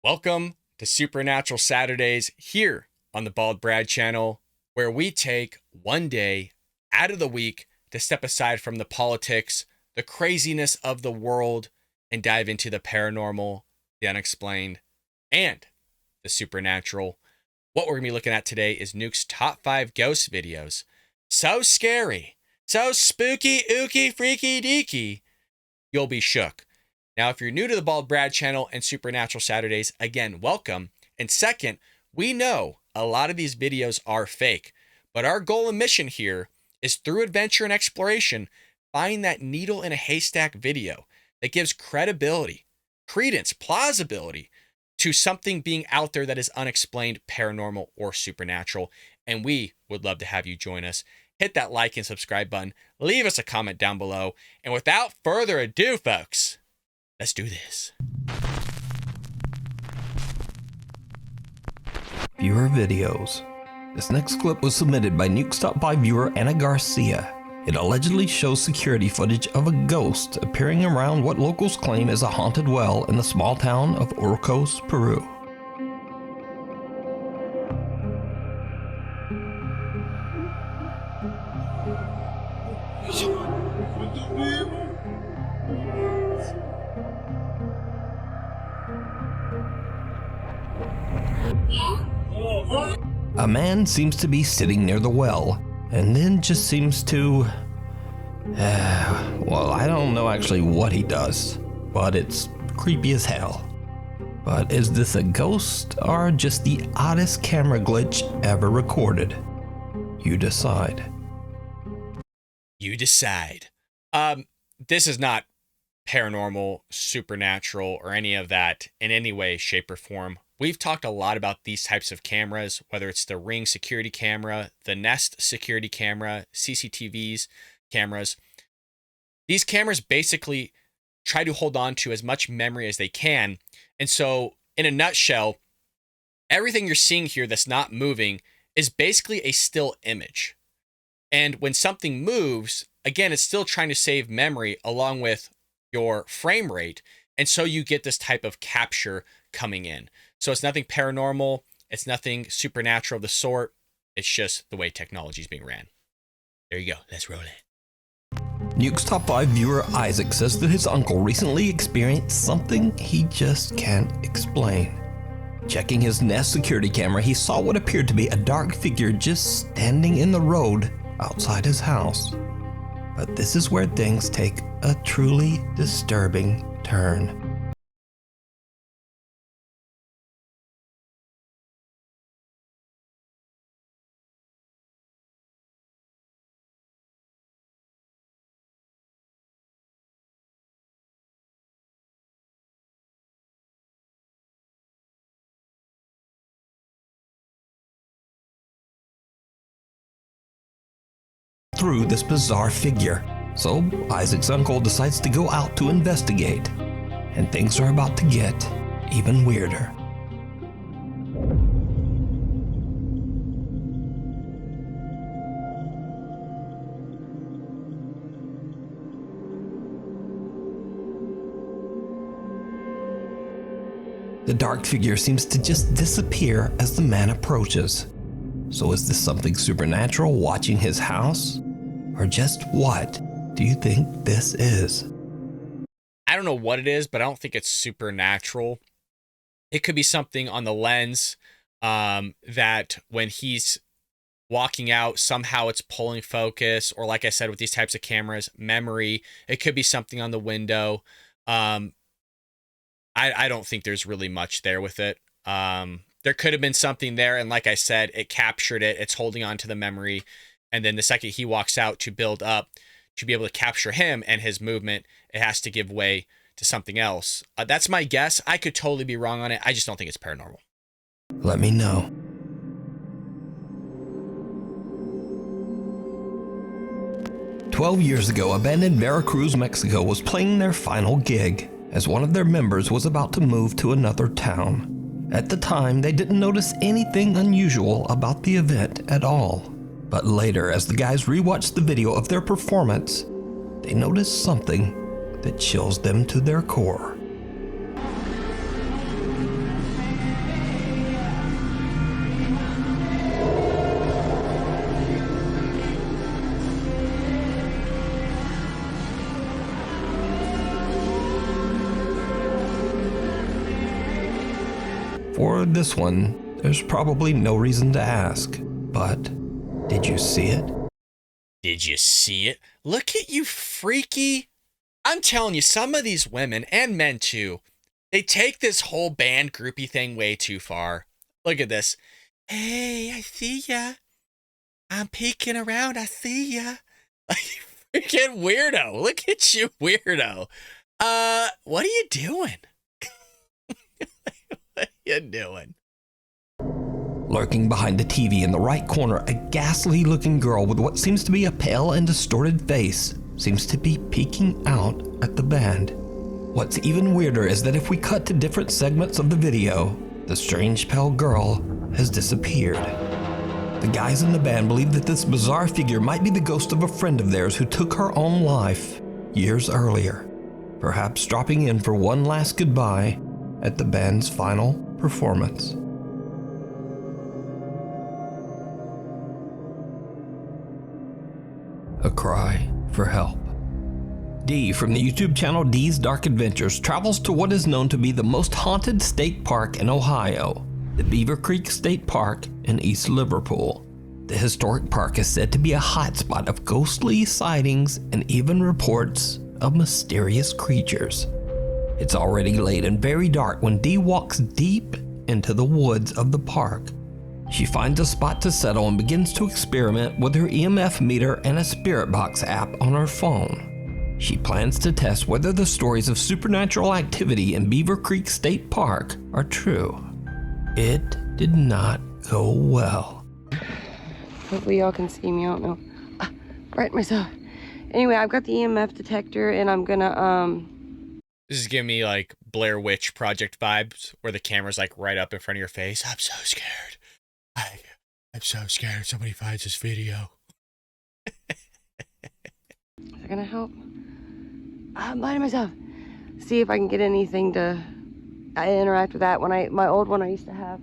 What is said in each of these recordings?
Welcome to Supernatural Saturdays here on the Bald Brad channel, where we take one day out of the week to step aside from the politics, the craziness of the world, and dive into the paranormal, the unexplained, and the supernatural. What we're going to be looking at today is Nuke's top 5 ghost videos. So scary, so spooky, ooky, freaky, deaky, you'll be shook. Now, if you're new to the Bald Brad channel and Supernatural Saturdays, again, welcome. And second, we know a lot of these videos are fake, but our goal and mission here is through adventure and exploration, find that needle in a haystack video that gives credibility, credence, plausibility to something being out there that is unexplained, paranormal, or supernatural. And we would love to have you join us. Hit that like and subscribe button. Leave us a comment down below. And without further ado, folks, let's do this. Viewer videos. This next clip was submitted by Nuke's top 5 viewer Anna Garcia. It allegedly shows security footage of a ghost appearing around what locals claim is a haunted well in the small town of Orcos, Peru. A man seems to be sitting near the well, and then just seems to... well, I don't know actually what he does, but it's creepy as hell. But is this a ghost or just the oddest camera glitch ever recorded? You decide. You decide. This is not paranormal, supernatural, or any of that in any way, shape, or form. We've talked a lot about these types of cameras, whether it's the Ring security camera, the Nest security camera, CCTVs cameras. These cameras basically try to hold on to as much memory as they can. And so, in a nutshell, everything you're seeing here that's not moving is basically a still image. And when something moves, again, it's still trying to save memory along with your frame rate. And so you get this type of capture coming in. So it's nothing paranormal. It's nothing supernatural of the sort. It's just the way technology is being ran. There you go. Let's roll it. Nuke's top 5 viewer Isaac says that his uncle recently experienced something he just can't explain. Checking his Nest security camera, he saw what appeared to be a dark figure just standing in the road outside his house. But this is where things take a truly disturbing turn. Through this bizarre figure. So Isaac's uncle decides to go out to investigate, and things are about to get even weirder. The dark figure seems to just disappear as the man approaches. So is this something supernatural watching his house? Or just what do you think this is? I don't know what it is, but I don't think it's supernatural. It could be something on the lens that when he's walking out, somehow it's pulling focus. Or like I said, with these types of cameras, memory. It could be something on the window. I don't think there's really much there with it. There could have been something there, and like I said, it captured it. It's holding on to the memory. And then the second he walks out to build up, to be able to capture him and his movement, it has to give way to something else. That's my guess. I could totally be wrong on it. I just don't think it's paranormal. Let me know. "12 years ago, a band in Veracruz, Mexico was playing their final gig as one of their members was about to move to another town. At the time, they didn't notice anything unusual about the event at all. But later, as the guys rewatched the video of their performance, they noticed something that chills them to their core. For this one, there's probably no reason to ask, but did you see it? Did you see it? Look at you, freaky. I'm telling you, some of these women and men too, they take this whole band groupie thing way too far. Look at this. Hey, I see ya. I'm peeking around. I see ya. Like, freaking weirdo. Look at you, weirdo. What are you doing? What are you doing? Lurking behind the TV in the right corner, a ghastly looking girl with what seems to be a pale and distorted face seems to be peeking out at the band. What's even weirder is that if we cut to different segments of the video, the strange pale girl has disappeared. The guys in the band believe that this bizarre figure might be the ghost of a friend of theirs who took her own life years earlier, perhaps dropping in for one last goodbye at the band's final performance. A cry for help. Dee from the YouTube channel Dee's Dark Adventures travels to what is known to be the most haunted state park in Ohio, the Beaver Creek State Park in East Liverpool. The historic park is said to be a hotspot of ghostly sightings and even reports of mysterious creatures. It's already late and very dark when Dee walks deep into the woods of the park. She finds a spot to settle and begins to experiment with her EMF meter and a spirit box app on her phone. She plans to test whether the stories of supernatural activity in Beaver Creek State Park are true. It did not go well. Hopefully y'all can see me. I don't know. Right myself. Anyway, I've got the EMF detector and I'm gonna This is giving me like Blair Witch Project vibes, where the camera's like right up in front of your face. I'm so scared. I'm so scared somebody finds this video. is that gonna help? I'm by myself. See if I can get anything to interact with that. My old one I used to have.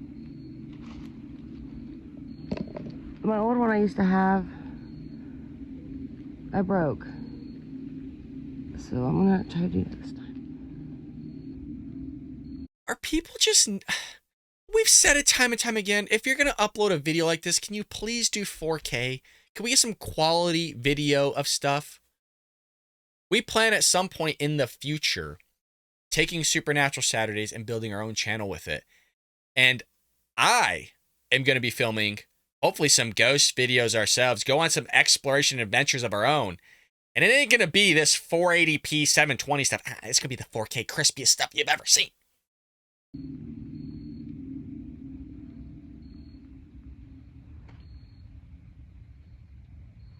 I broke. So I'm gonna try to do that this time. Are people just... We've said it time and time again. If you're going to upload a video like this, can you please do 4K? Can we get some quality video of stuff? We plan at some point in the future taking Supernatural Saturdays and building our own channel with it. And I am going to be filming, hopefully, some ghost videos ourselves, go on some exploration adventures of our own. And it ain't going to be this 480p 720 stuff. It's going to be the 4K crispiest stuff you've ever seen.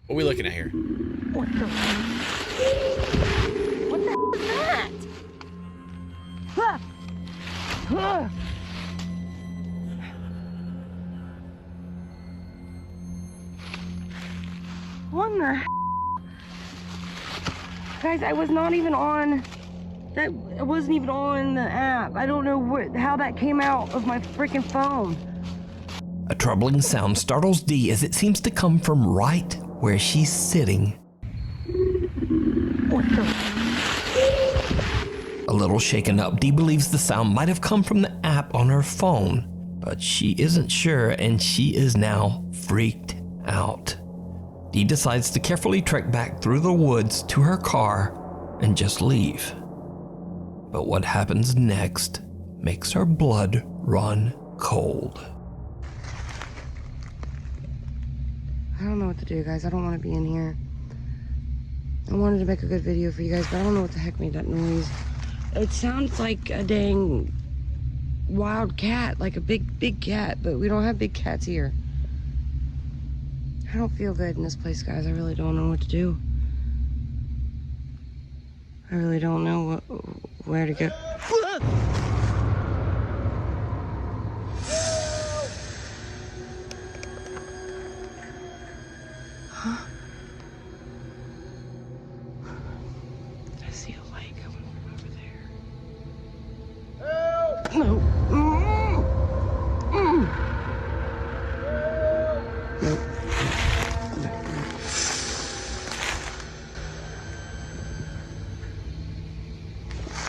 What are we looking at here? What the hell is that? Huh. Huh. What the hell? Guys, I was not even on that. I wasn't even on the app. I don't know how that came out of my freaking phone. A troubling sound startles Dee as it seems to come from right where she's sitting. What the? A little shaken up, Dee believes the sound might have come from the app on her phone, but she isn't sure and she is now freaked out. Dee decides to carefully trek back through the woods to her car and just leave. But what happens next makes her blood run cold. I don't know what to do, guys. I don't want to be in here. I wanted to make a good video for you guys, but I don't know what the heck made that noise. It sounds like a dang wild cat, like a big cat, but we don't have big cats here. I don't feel good in this place, guys. I really don't know what to do. I really don't know where to go. Huh? I see a light coming from over there. No. Nope.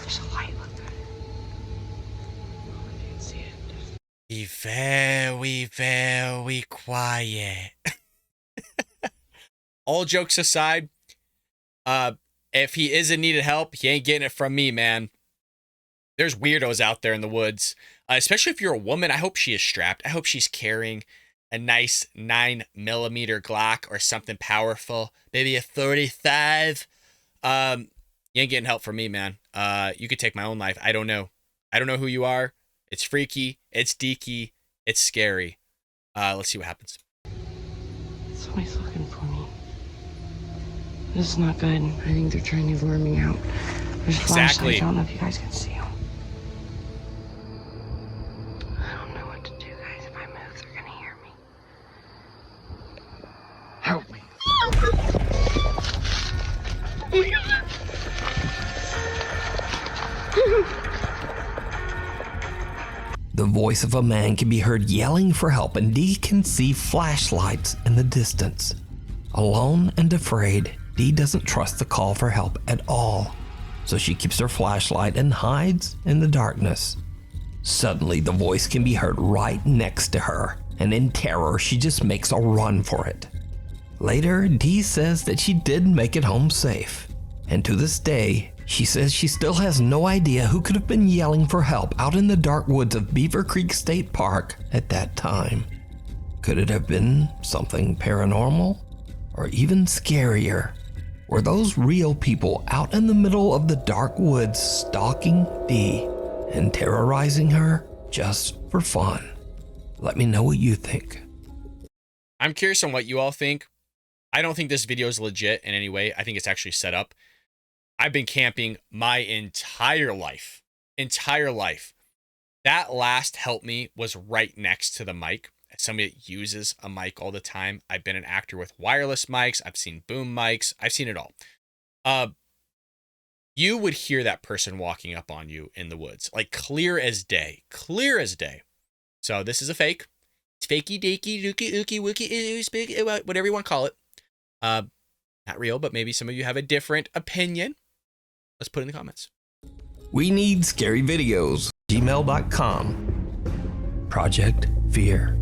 There's a light, look there. Be very, very quiet. All jokes aside, if he is in need of help, he ain't getting it from me, man. There's weirdos out there in the woods, especially if you're a woman. I hope she is strapped. I hope she's carrying a nice 9mm Glock or something powerful. Maybe a 35. You ain't getting help from me, man. You could take my own life. I don't know. I don't know who you are. It's freaky. It's deaky. It's scary. Let's see what happens. Somebody's looking for me. This is not good. I think they're trying to lure me out. There's Exactly. flashlights. I don't know if you guys can see them. I don't know what to do, guys. If I move, they're gonna hear me. Help me. The voice of a man can be heard yelling for help, and Dee can see flashlights in the distance. Alone and afraid, Dee doesn't trust the call for help at all, so she keeps her flashlight and hides in the darkness. Suddenly, the voice can be heard right next to her, and in terror, she just makes a run for it. Later, Dee says that she did make it home safe, and to this day, she says she still has no idea who could have been yelling for help out in the dark woods of Beaver Creek State Park at that time. Could it have been something paranormal? Or even scarier, were those real people out in the middle of the dark woods stalking Dee and terrorizing her just for fun? Let me know what you think. I'm curious on what you all think. I don't think this video is legit in any way. I think it's actually set up. I've been camping my entire life. That last help me was right next to the mic. As somebody that uses a mic all the time, I've been an actor with wireless mics. I've seen boom mics. I've seen it all. You would hear that person walking up on you in the woods, like clear as day. So this is a fake. It's fakey, deaky, dookie, ookie, wookie, whatever you want to call it. Not real, but maybe some of you have a different opinion. Let's put it in the comments. We need scary videos. gmail.com. Project Fear.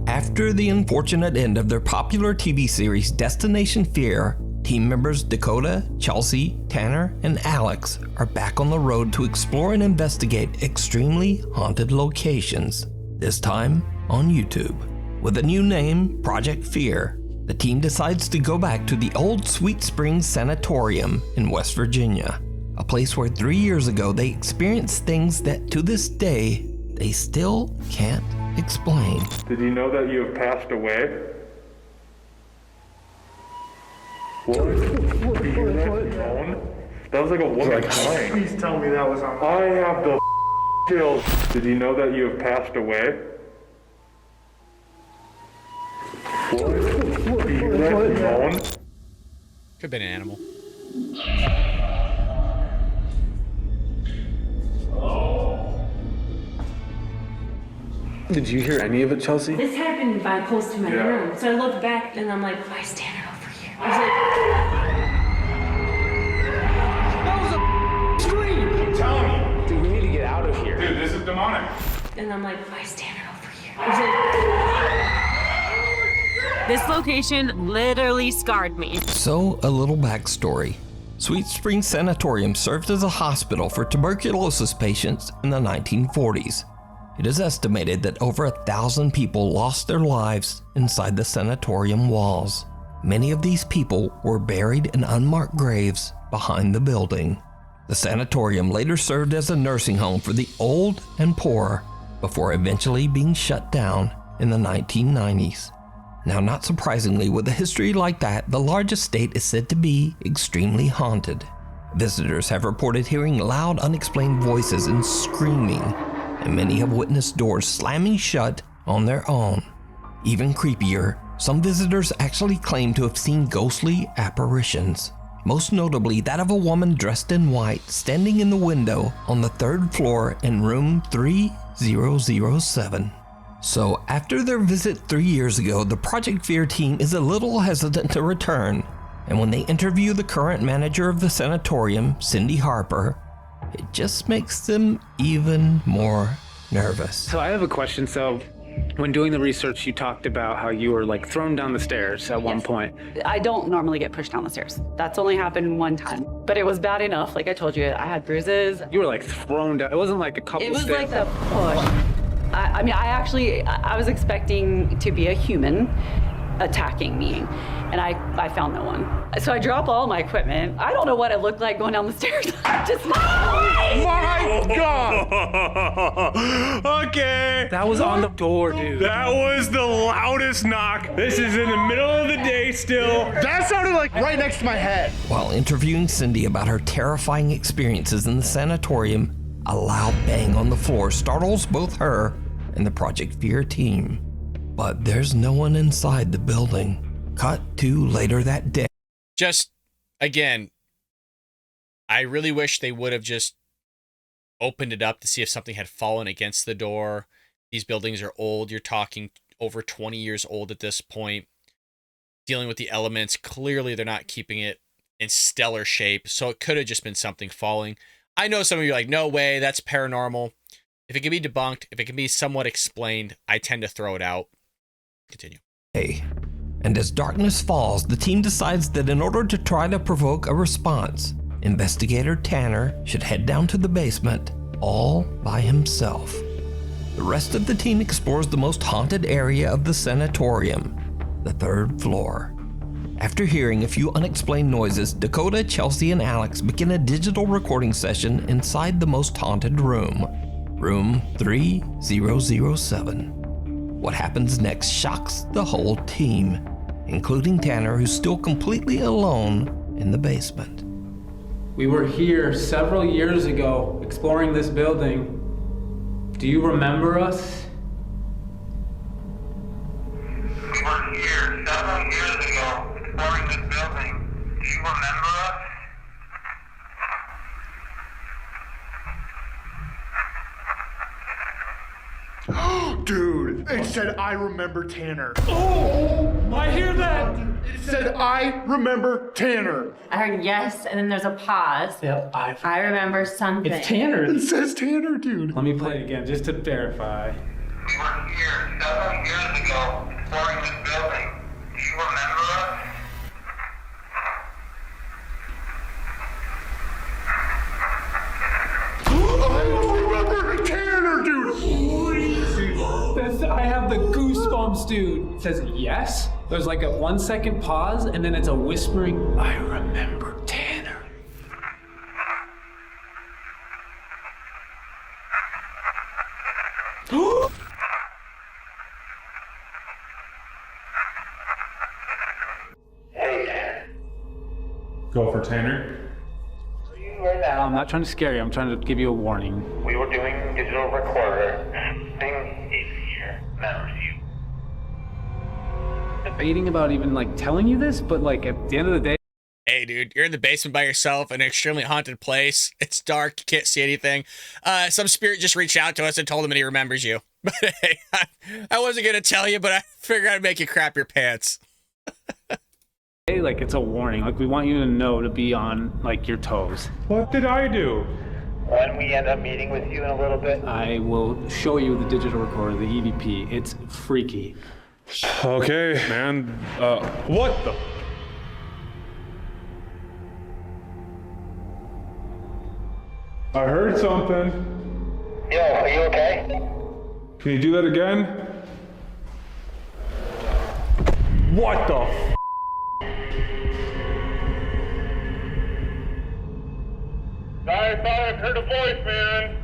After the unfortunate end of their popular TV series Destination Fear, team members Dakota, Chelsea, Tanner, and Alex are back on the road to explore and investigate extremely haunted locations, this time on YouTube. With a new name, Project Fear, the team decides to go back to the old Sweet Springs Sanatorium in West Virginia, a place where 3 years ago they experienced things that to this day they still can't explain. Did you know that you have passed away? What? Did you hear that moan? That was like a woman crying. Please tell me that was on. I have the chills. Did you know that you have passed away? What? Did you hear that moan? Could have been an animal. Did you hear any of it, Chelsea? This happened by close to my room. So I looked back and I'm like, why standing over here? I was like, That was a scream! I'm telling you. Dude, we need to get out of here. Dude, this is demonic. and I'm like, why standing over here? I was like, This location literally scarred me. So, a little backstory. Sweet Springs Sanatorium served as a hospital for tuberculosis patients in the 1940s. It is estimated that over 1,000 people lost their lives inside the sanatorium walls. Many of these people were buried in unmarked graves behind the building. The sanatorium later served as a nursing home for the old and poor before eventually being shut down in the 1990s. Now, not surprisingly, with a history like that, the large estate is said to be extremely haunted. Visitors have reported hearing loud, unexplained voices and screaming, and many have witnessed doors slamming shut on their own. Even creepier, some visitors actually claim to have seen ghostly apparitions, most notably that of a woman dressed in white standing in the window on the 3rd floor in room 3007. So after their visit 3 years ago, the Project Fear team is a little hesitant to return, and when they interview the current manager of the sanatorium, Cindy Harper, it just makes them even more nervous. So I have a question. So when doing the research, you talked about how you were like thrown down the stairs at one point. I don't normally get pushed down the stairs. That's only happened one time. But it was bad enough. Like I told you, I had bruises. You were like thrown down. It wasn't like a couple It was stairs. like the push. I mean, I was expecting to be a human attacking me, and I found no one. So I drop all my equipment. I don't know what it looked like going down the stairs. Just My God! Okay. That was on the door, dude. That was the loudest knock. This is in the middle of the day still. That sounded like right next to my head. While interviewing Cindy about her terrifying experiences in the sanatorium, a loud bang on the floor startles both her and the Project Fear team. But there's no one inside the building. Cut to later that day. Just, again, I really wish they would have just opened it up to see if something had fallen against the door. These buildings are old. You're talking over 20 years old at this point. Dealing with the elements, clearly they're not keeping it in stellar shape, so it could have just been something falling. I know some of you are like, no way, that's paranormal. If it can be debunked, if it can be somewhat explained, I tend to throw it out. Continue. And as darkness falls, the team decides that in order to try to provoke a response, investigator Tanner should head down to the basement all by himself. The rest of the team explores the most haunted area of the sanatorium, the 3rd floor. After hearing a few unexplained noises, Dakota, Chelsea, and Alex begin a digital recording session inside the most haunted room, room 3007. What happens next shocks the whole team, including Tanner, who's still completely alone in the basement. We were here several years ago exploring this building. Do you remember us? We were here several years ago exploring this building. Do you remember us? Dude, it said I remember Tanner. Oh, I hear that. It said I remember Tanner. I heard yes, and then there's a pause. Yep, I remember something. It's Tanner. It says Tanner, dude. Let me play it again just to verify. We were here several years ago exploring this building. Do you remember us? I remember Tanner, dude. I have the goosebumps, dude. It says yes. There's like a 1 second pause, and then it's a whispering, I remember Tanner. Go for Tanner. Right now, I'm not trying to scare you. I'm trying to give you a warning. we were doing digital recorder. Thing is here. Remembers you. Debating about even like telling you this, but like at the end of the day, Hey, dude, you're in the basement by yourself in an extremely haunted place. It's dark. You can't see anything. Some spirit just reached out to us and told him that he remembers you. But hey, I wasn't going to tell you, but I figured I'd make you crap your pants. hey, like it's a warning. Like we want you to know to be on like your toes. What did I do? When we end up meeting with you in a little bit. I will show you the digital recorder, the EVP. It's freaky. Okay, man. What the? I heard something. Yo, are you okay? Can you do that again? What the f? I thought I heard a voice, man.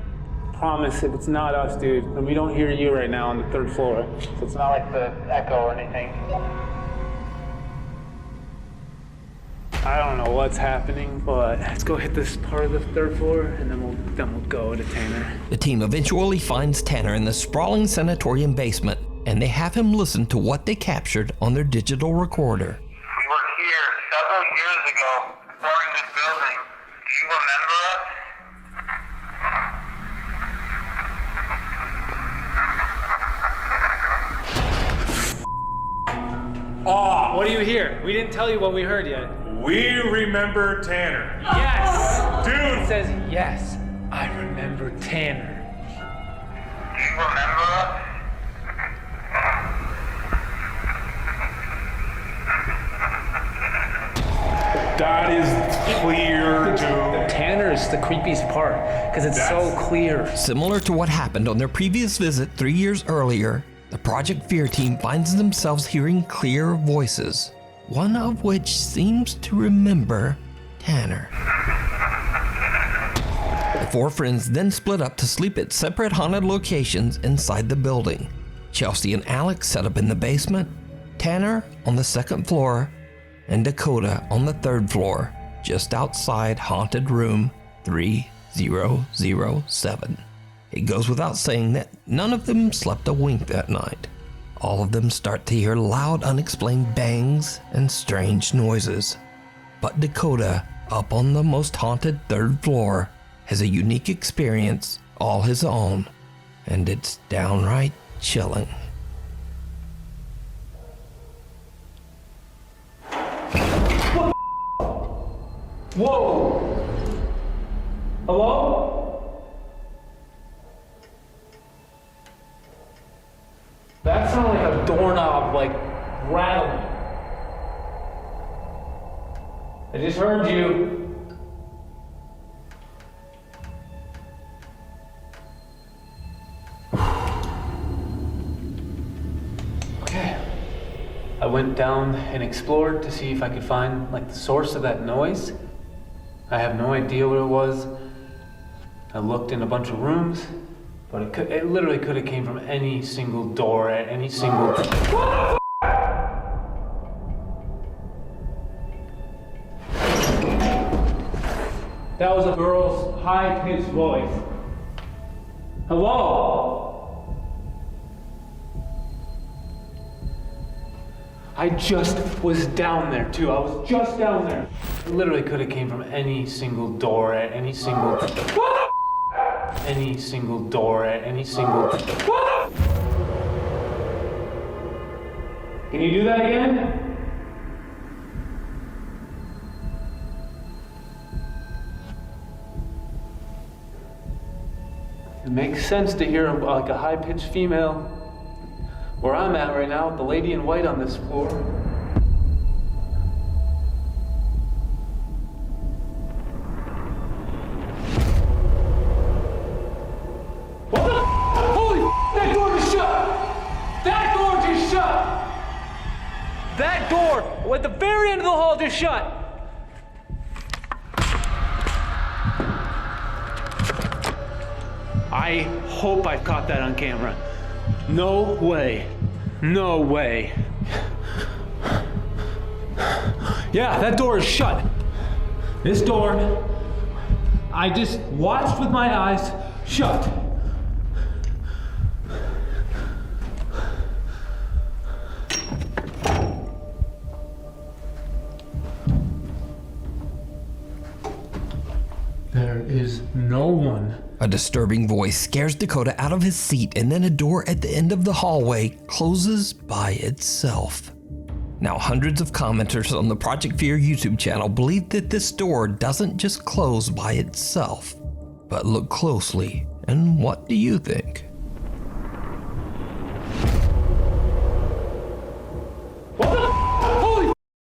Promise if it's not us, dude. And we don't hear you right now on the 3rd floor. So it's not like the echo or anything. I don't know what's happening, but let's go hit this part of the 3rd floor, and then we'll go to Tanner. The team eventually finds Tanner in the sprawling sanatorium basement, and they have him listen to what they captured on their digital recorder. We were here several years ago exploring this building. Do you remember us? Oh, what do you hear? We didn't tell you what we heard yet. We remember Tanner. Yes! Dude! It says yes. I remember Tanner. Do remember us? That is clear, dude. The Tanner is the creepiest part because it's so clear. Similar to what happened on their previous visit 3 years earlier, the Project Fear team finds themselves hearing clear voices, one of which seems to remember Tanner. The four friends then split up to sleep at separate haunted locations inside the building. Chelsea and Alex set up in the basement, Tanner on the second floor, and Dakota on the third floor, just outside haunted room 3007. It goes without saying that none of them slept a wink that night. All of them start to hear loud, unexplained bangs and strange noises. But Dakota, up on the most haunted third floor, has a unique experience all his own, and it's downright chilling. Whoa! Hello? That sounded like a doorknob, like, rattling. I just heard you. Okay. I went down and explored to see if I could find, like, the source of that noise. I have no idea what it was. I looked in a bunch of rooms, but it literally could have came from any single door at any single... What the That was a girl's high-pitched voice. Hello? I just was down there too. I was just down there. It literally could have came from any single door at any single... Any single door at any single... Can you do that again? It makes sense to hear like a high-pitched female. Where I'm at right now, the lady in white on this floor. What the Holy that door just shut! That door just shut! That door at the very end of the hall just shut! I hope I caught that on camera. No way. No way. Yeah, that door is shut. This door, I just watched with my eyes shut. There is no one. A disturbing voice scares Dakota out of his seat, and then a door at the end of the hallway closes by itself. Now, hundreds of commenters on the Project Fear YouTube channel believe that this door doesn't just close by itself. But look closely, and what do you think?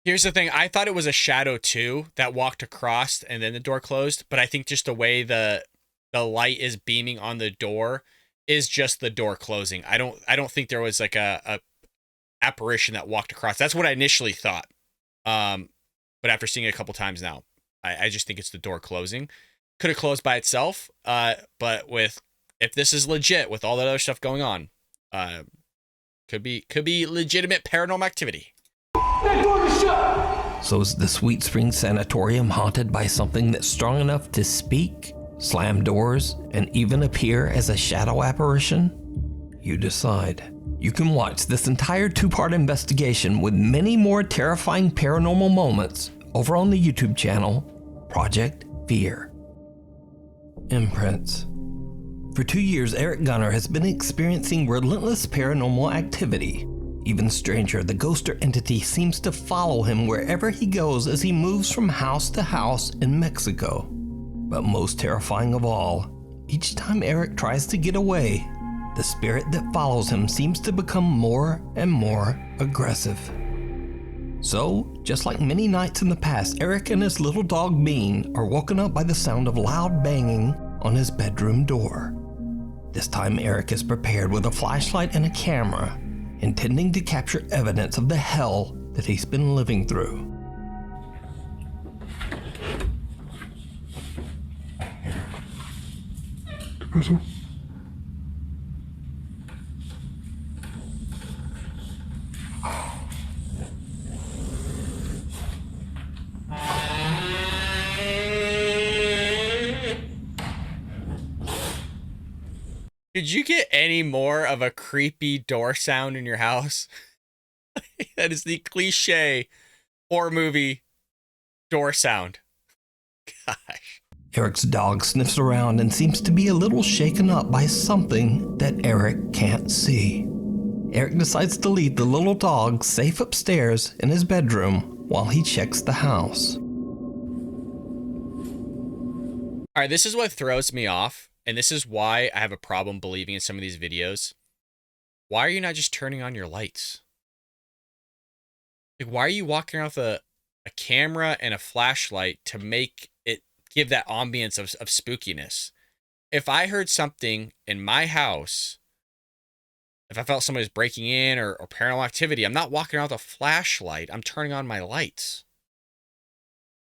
Here's the thing, I thought it was a shadow too that walked across and then the door closed, but I think just the way the light is beaming on the door is just the door closing. I don't think there was like a apparition that walked across. That's what I initially thought. But after seeing it a couple times now, I just think it's the door closing. Could have closed by itself, but if this is legit with all that other stuff going on, could be legitimate paranormal activity. That door is shut! So is the Sweet Spring Sanatorium haunted by something that's strong enough to speak, slam doors, and even appear as a shadow apparition? You decide. You can watch this entire 2-part investigation with many more terrifying paranormal moments over on the YouTube channel, Project Fear. Imprints. For 2 years, Eric Gunner has been experiencing relentless paranormal activity. Even stranger, the ghost or entity seems to follow him wherever he goes as he moves from house to house in Mexico. But most terrifying of all, each time Eric tries to get away, the the spirit that follows him seems to become more and more aggressive. So, just like many nights in the past, Eric and his little dog Bean are woken up by the sound of loud banging on his bedroom door. This time Eric is prepared with a flashlight and a camera, intending to capture evidence of the hell that he's been living through. ¿Qué pasó? Could you get any more of a creepy door sound in your house? That is the cliche horror movie door sound. Gosh. Eric's dog sniffs around and seems to be a little shaken up by something that Eric can't see. Eric decides to leave the little dog safe upstairs in his bedroom while he checks the house. All right, this is what throws me off, and this is why I have a problem believing in some of these videos. Why are you not just turning on your lights? Like, why are you walking around with a camera and a flashlight to make it give that ambience of spookiness? If I heard something in my house, if I felt somebody was breaking in or paranormal activity, I'm not walking around with a flashlight. I'm turning on my lights.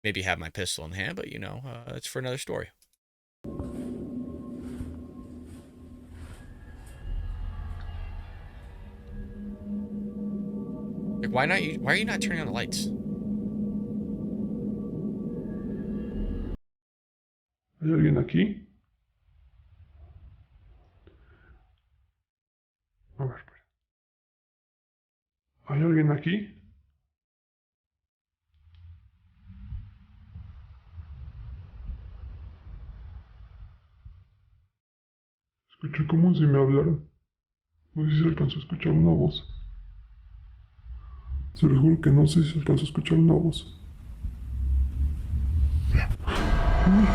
Maybe have my pistol in hand, but you know, it's for another story. Like, why are you not turning on the lights? ¿Hay alguien aquí? A ver, espera. ¿Hay alguien aquí? Escuché como si me hablaran. No sé si se alcanzó a escuchar una voz. Se lo juro que no sé si se alcanzó a escuchar una voz. Uy.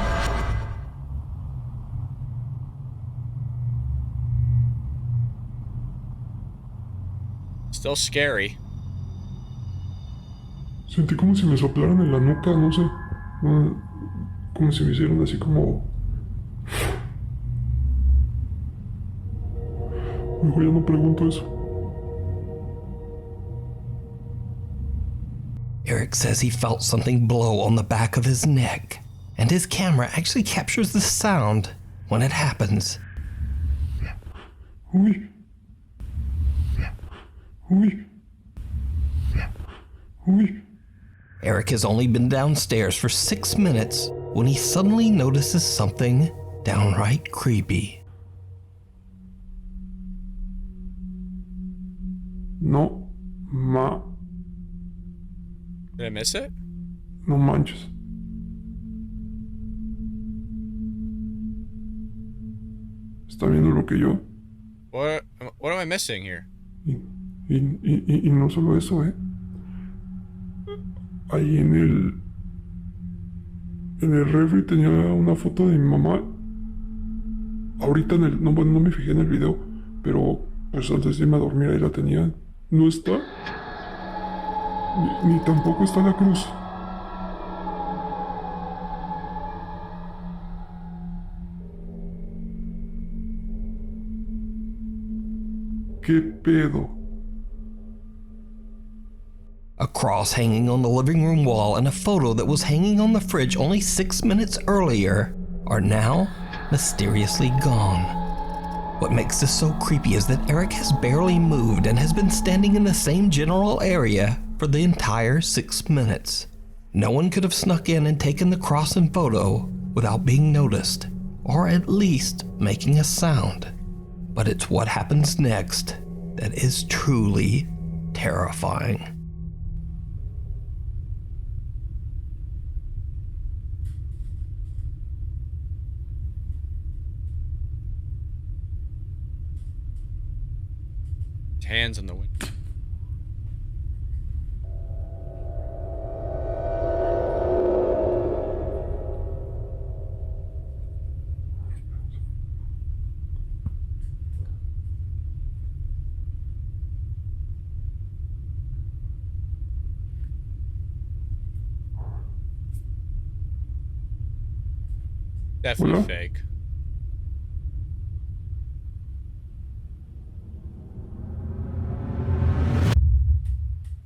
Still scary. Sentí como si me soplaran en la nuca, no sé. Como si me hicieran así como... Mejor ya no pregunto eso. Eric says he felt something blow on the back of his neck, and his camera actually captures the sound when it happens. Uy. Uy. Uy. Eric has only been downstairs for 6 minutes when he suddenly notices something downright creepy. No Did I miss it? No manches. ¿Está viendo lo que yo? What am I missing here? Y no solo eso, Ahí en el refri tenía una foto de mi mamá. Ahorita no, bueno, no me fijé en el video, pero pues antes de irme a dormir ahí la tenía. No está. Ni tampoco está la cruz. ¿Qué pedo? A cross hanging on the living room wall and a photo that was hanging on the fridge only 6 minutes earlier are now mysteriously gone. What makes this so creepy is that Eric has barely moved and has been standing in the same general area for the entire 6 minutes. No one could have snuck in and taken the cross and photo without being noticed, or at least making a sound. But it's what happens next that is truly terrifying. Hands on the window. Definitely Hola. fake.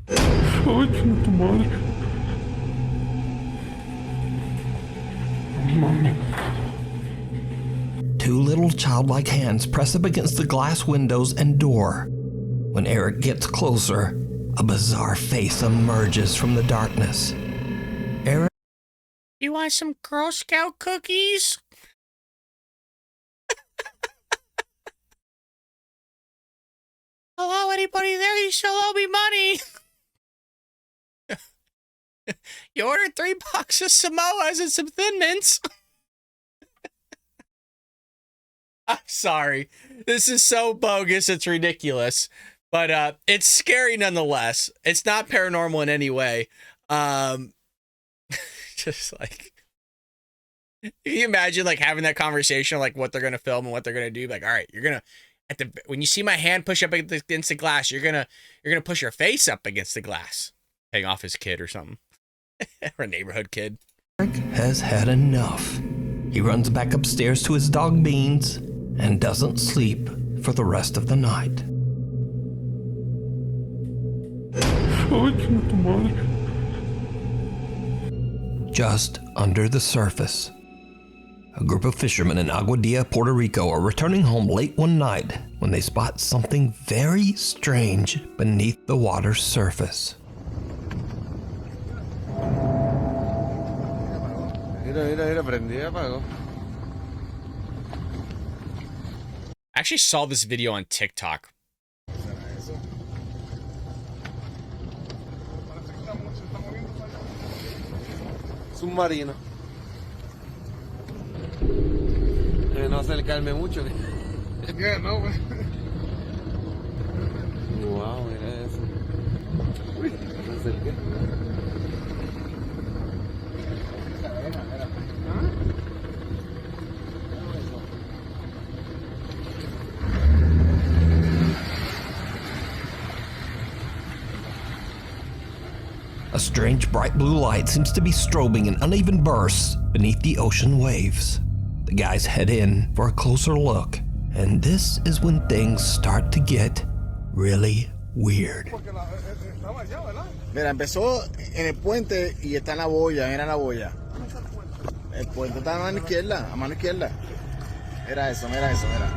Ay, chinga tu madre. No mames. Two little childlike hands press up against the glass windows and door. When Eric gets closer, a bizarre face emerges from the darkness. Eric, You want some Girl Scout cookies? Hello, anybody there? You still owe me money. You ordered 3 boxes of Samoas and some Thin Mints. I'm sorry. This is so bogus, it's ridiculous. But it's scary nonetheless. It's not paranormal in any way. Just like, can you imagine like having that conversation, like what they're gonna film and what they're gonna do? Like, all right, you're gonna when you see my hand push up against the glass, you're gonna push your face up against the glass, paying off his kid or something, or a neighborhood kid. Eric has had enough. He runs back upstairs to his dog Beans and doesn't sleep for the rest of the night. Ay, chinga tu madre. Just under the surface, a group of fishermen in Aguadilla, Puerto Rico are returning home late one night when they spot something very strange beneath the water's surface. I actually saw this video on TikTok. Submarino. No acercarme mucho. Yeah, no, güey. Wow, mira eso. Uy, me acerqué. A strange bright blue light seems to be strobing in uneven bursts beneath the ocean waves. The guys head in for a closer look, and this is when things start to get really weird. Mira, empezó en el puente y está en la boya, era la boya. El puente está a mano izquierda, a mano izquierda. Mira eso, mira eso, mira.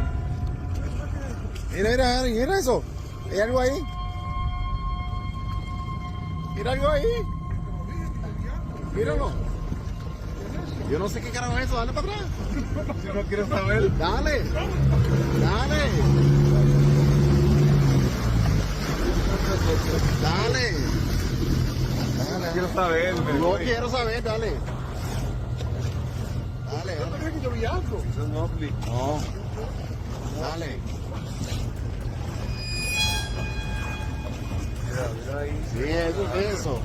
Mira eso. Hay algo ahí. Mira algo ahí. Míralo. Yo no sé qué carajo es eso, dale para atrás. Si no quieres saber. Dale. Dale. Dale. No quiero saber. No quiero saber, dale. Dale. ¿No te crees que yo vi algo? No. Dale. Mira ahí. Sí, eso es eso.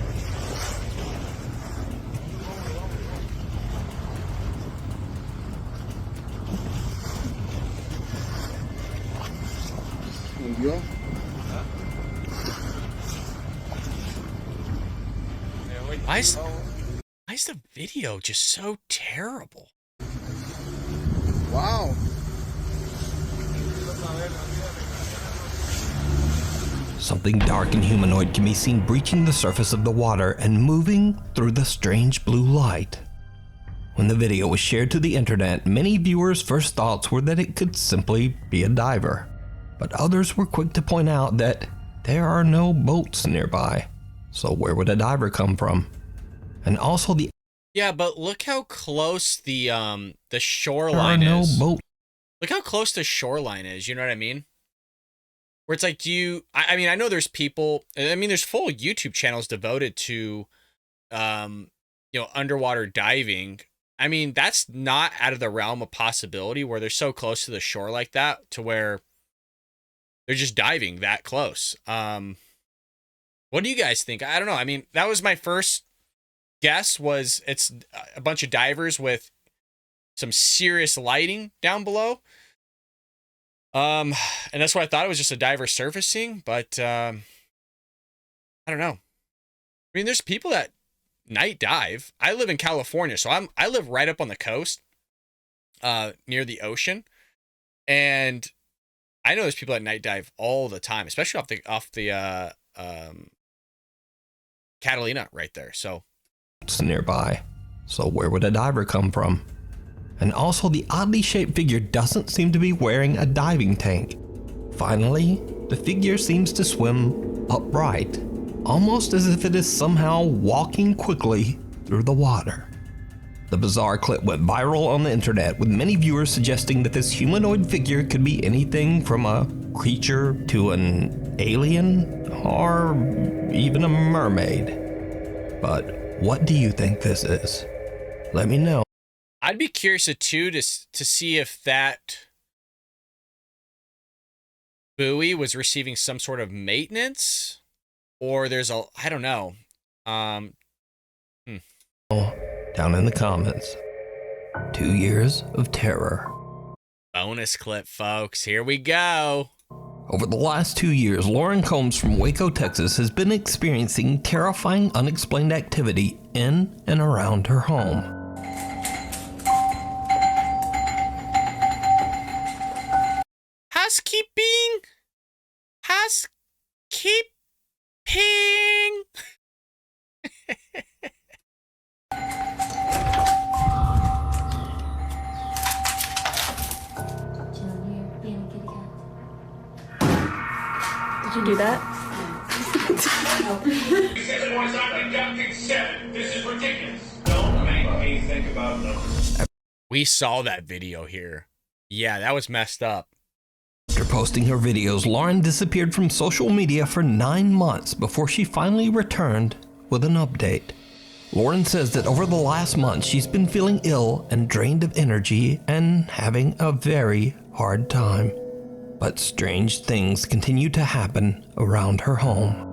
¿Hundió? Why is the video just so terrible? Wow. Something dark and humanoid can be seen breaching the surface of the water and moving through the strange blue light. When the video was shared to the internet, many viewers' first thoughts were that it could simply be a diver. But others were quick to point out that there are no boats nearby, so where would a diver come from? And also Yeah, but look how close the there are shoreline no is. boats. Look how close the shoreline is, you know what I mean? Where it's like, I mean, I know there's people, I mean, there's full YouTube channels devoted to, underwater diving. I mean, that's not out of the realm of possibility where they're so close to the shore like that to where they're just diving that close. What do you guys think? I don't know. I mean, that was my first guess, was it's a bunch of divers with some serious lighting down below. And that's why I thought it was just a diver surfacing, but I don't know. I mean, there's people that night dive. I live in California, so I live right up on the coast. near the ocean. And I know there's people that night dive all the time, especially off the Catalina right there. So it's nearby. So where would a diver come from? And also, the oddly shaped figure doesn't seem to be wearing a diving tank. Finally, the figure seems to swim upright, almost as if it is somehow walking quickly through the water. The bizarre clip went viral on the internet, with many viewers suggesting that this humanoid figure could be anything from a creature to an alien, or even a mermaid. But what do you think this is? Let me know. I'd be curious too to see if that buoy was receiving some sort of maintenance, or there's I don't know. Down in the comments. 2 years of terror. Bonus clip, folks. Here we go. Over the last 2 years, Lauren Combs from Waco, Texas has been experiencing terrifying unexplained activity in and around her home. Housekeeping. Did you do that? This is ridiculous. Don't make me think about numbers. We saw that video here. Yeah, that was messed up. After posting her videos, Lauren disappeared from social media for 9 months before she finally returned with an update. Lauren says that over the last month, she's been feeling ill and drained of energy and having a very hard time. But strange things continue to happen around her home.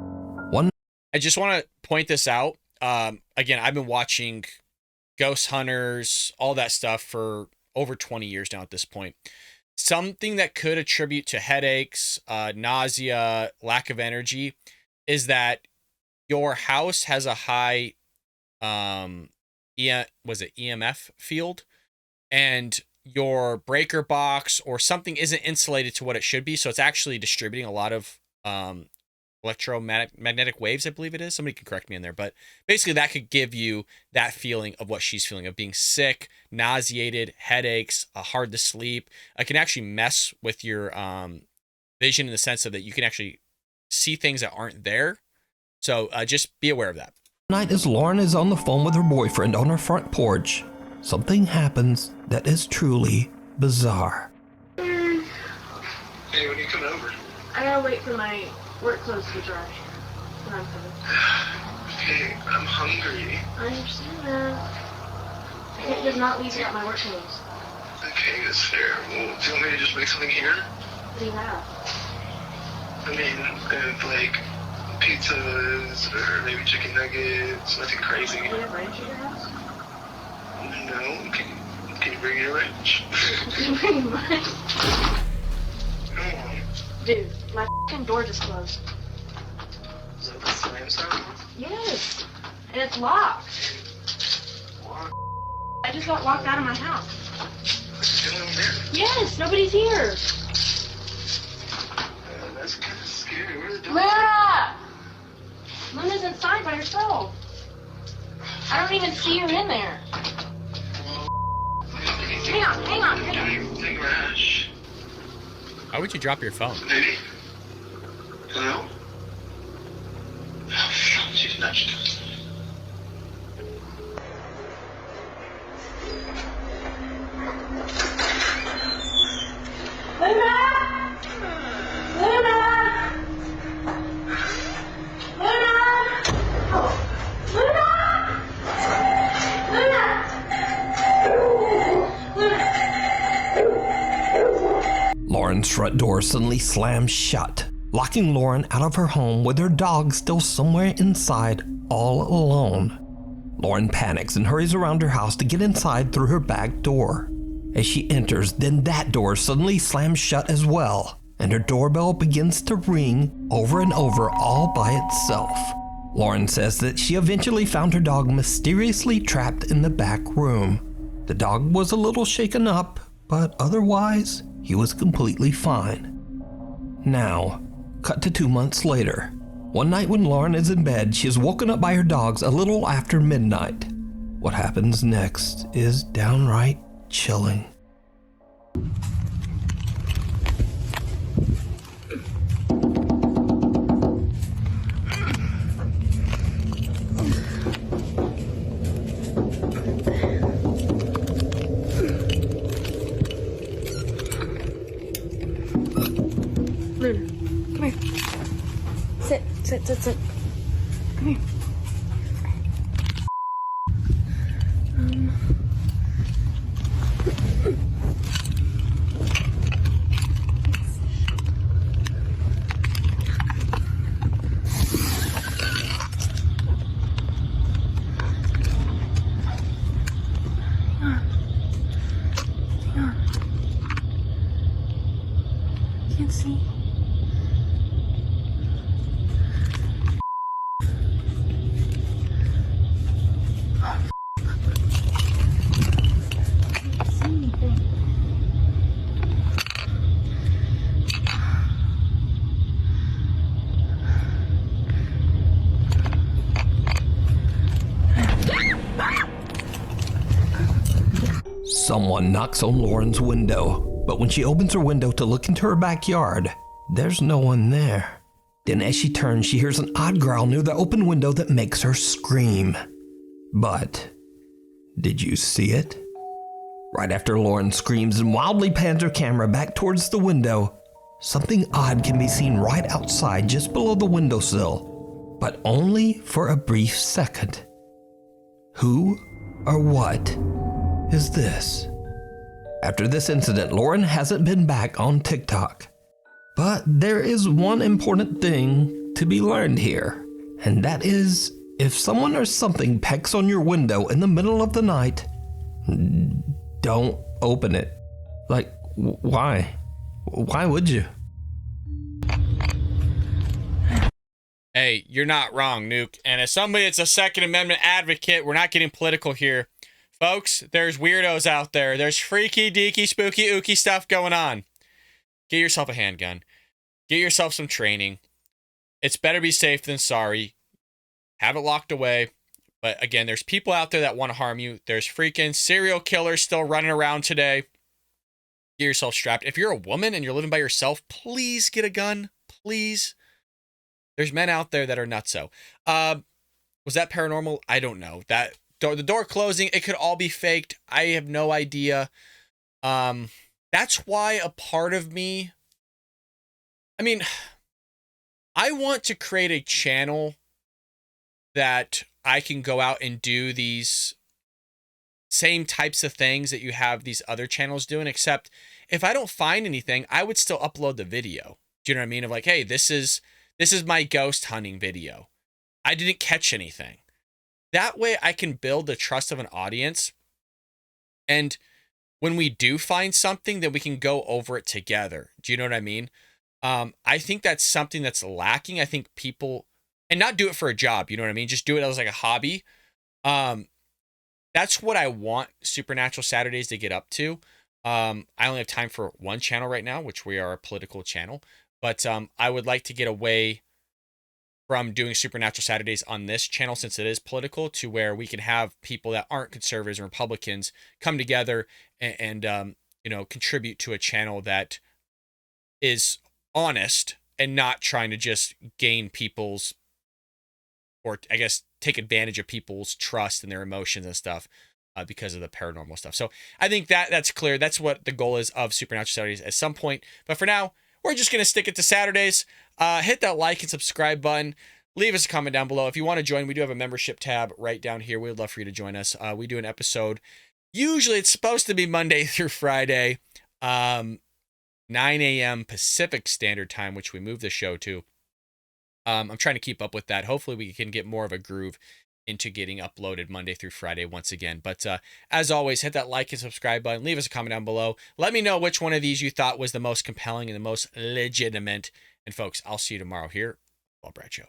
I just want to point this out. Again, I've been watching Ghost Hunters, all that stuff for over 20 years now at this point. Something that could attribute to headaches, nausea, lack of energy is that your house has a high EMF field, and your breaker box or something isn't insulated to what it should be, so it's actually distributing a lot of electromagnetic waves, I believe it is. Somebody can correct me in there, but basically that could give you that feeling of what she's feeling, of being sick, nauseated, headaches, hard to sleep. It can actually mess with your vision in the sense of that you can actually see things that aren't there. So just be aware of that. Tonight, as Lauren is on the phone with her boyfriend on her front porch, something happens that is truly bizarre. Hey, when are you coming over? I gotta wait for my work clothes to dry. Then I'm coming. Okay, I'm hungry. I understand that. I can't just not leave without my work clothes. Okay, that's fair. Well, do you want me to just make something here? What do you have? I mean, like pizzas or maybe chicken nuggets, nothing crazy. Do you have ranch at your house? No, can you bring your ranch? Can you bring mine? Come on. Dude, my f***ing door just closed. Is that the slam sound? Yes, and it's locked. What? I just got locked out of my house. Still in there? Yes, nobody's here. That's kind of scary. Where's the door? Luna! Luna's inside by herself. I don't even see her in there. Hang on. Take Rash. Why would you drop your phone? Lady? Hello? Oh, she's nudged us. Lauren's front door suddenly slams shut, locking Lauren out of her home with her dog still somewhere inside, all alone. Lauren panics and hurries around her house to get inside through her back door. As she enters, then that door suddenly slams shut as well, and her doorbell begins to ring over and over all by itself. Lauren says that she eventually found her dog mysteriously trapped in the back room. The dog was a little shaken up, but otherwise, he was completely fine. Now, cut to 2 months later. One night when Lauren is in bed, she is woken up by her dogs a little after midnight. What happens next is downright chilling. Luna, come here. Sit. Come here. Can't see. Someone knocks on Lauren's window, but when she opens her window to look into her backyard, there's no one there. Then as she turns, she hears an odd growl near the open window that makes her scream. But did you see it? Right after Lauren screams and wildly pans her camera back towards the window, something odd can be seen right outside just below the windowsill, but only for a brief second. Who or what is this? After this incident, Lauren hasn't been back on TikTok. But there is one important thing to be learned here, and that is, if someone or something pecks on your window in the middle of the night, don't open it. Like, why? Why would you? Hey, you're not wrong, Nuke. And as somebody that's a Second Amendment advocate, we're not getting political here. Folks, there's weirdos out there. There's freaky, deaky, spooky, ooky stuff going on. Get yourself a handgun. Get yourself some training. It's better be safe than sorry. Have it locked away. But again, there's people out there that want to harm you. There's freaking serial killers still running around today. Get yourself strapped. If you're a woman and you're living by yourself, please get a gun. Please. There's men out there that are nutso. Was that paranormal? I don't know. The door closing, it could all be faked. I have no idea. That's why a part of me, I mean, I want to create a channel that I can go out and do these same types of things that you have these other channels doing, except if I don't find anything, I would still upload the video. Do you know what I mean? Of like, hey, this is my ghost hunting video. I didn't catch anything. That way I can build the trust of an audience. And when we do find something, then we can go over it together. Do you know what I mean? I think that's something that's lacking. I think people, and not do it for a job. You know what I mean? Just do it as like a hobby. That's what I want Supernatural Saturdays to get up to. I only have time for one channel right now, which we are a political channel. But I would like to get away from doing Supernatural Saturdays on this channel, since it is political, to where we can have people that aren't conservatives and Republicans come together and contribute to a channel that is honest and not trying to just gain people's, or I guess take advantage of people's trust and their emotions and stuff because of the paranormal stuff. So I think that's clear. That's what the goal is of Supernatural Saturdays at some point. But for now, we're just going to stick it to Saturdays. Hit that like and subscribe button. Leave us a comment down below. If you want to join, we do have a membership tab right down here. We would love for you to join us. We do an episode. Usually it's supposed to be Monday through Friday, 9 a.m. Pacific Standard Time, which we moved the show to. I'm trying to keep up with that. Hopefully we can get more of a groove into getting uploaded Monday through Friday once again. But as always, hit that like and subscribe button. Leave us a comment down below. Let me know which one of these you thought was the most compelling and the most legitimate. And folks, I'll see you tomorrow here. Bald Brad Show.